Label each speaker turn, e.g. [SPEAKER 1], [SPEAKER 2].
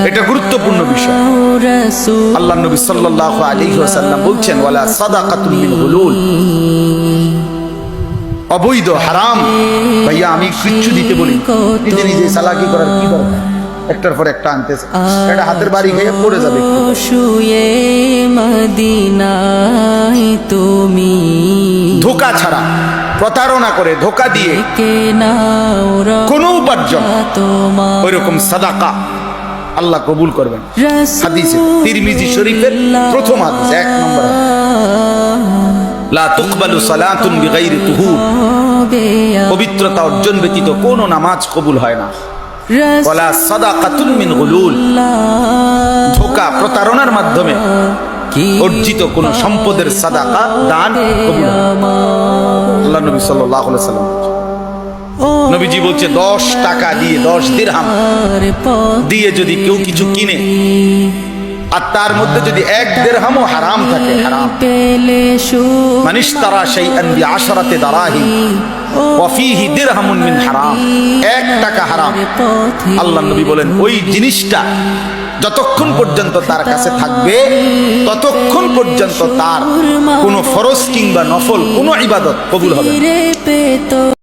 [SPEAKER 1] এটা গুরুত্বপূর্ণ বিষয়। আল্লাহ নবী সাল্লাল্লাহু আলাইহি ওয়াসাল্লাম বলছেন ওয়ালা সাদাকাতুন মিন গুলুল, অবৈধ হারাম। ভাইয়া আমি কিচ্ছু দিতে বলি, নিজে নিজে চালাকি করার কি দরকার? একটার পর একটা আনতেছে, এটা হাতের বাড়ি খেয়ে পড়ে যাবে।
[SPEAKER 2] শুয়ে মদিনায় তুমি
[SPEAKER 1] ধোঁকা ছাড়া, প্রতারণা করে, ধোঁকা দিয়ে কোন উপার্জন, ওইরকম সাদাকা আল্লাহ কবুল করবেন। হাদিসে তিরমিজি শরীফের প্রথম হাদিস, 1 নম্বর, লা তুকবালু সালাতুন বিগাইরি তুহুর, পবিত্রতা অর্জন ব্যতীত কোনো নামাজ কবুল হয় না। ওয়ালা সাদাকাতুন মিন গুলুল, ধোঁকা প্রতারণার মাধ্যমে অর্জিত কোন সম্পদের সাদাকা দান কবুল হয় না। আল্লাহ নবী সাল্লাল্লাহু আলাইহি ওয়াসাল্লাম, নবীজি বলছে 10 টাকা দিয়ে, 10 দিরহাম দিয়ে যদি কেউ কিছু কিনে আর তার মধ্যে যদি 1 দিরহামও হারাম থাকে, হারাম, মানিশতারা শাইআন বিআশরাতি দারাহিম ওয়া ফীহি দিরহামুন মিন হারাম, 1 টাকা হারাম। আল্লাহ নবী বলেন ওই জিনিসটা যতক্ষণ পর্যন্ত তার কাছে থাকবে ততক্ষণ পর্যন্ত তার কোনো ফরজ কিংবা নফল কোনো ইবাদত কবুল হবে না।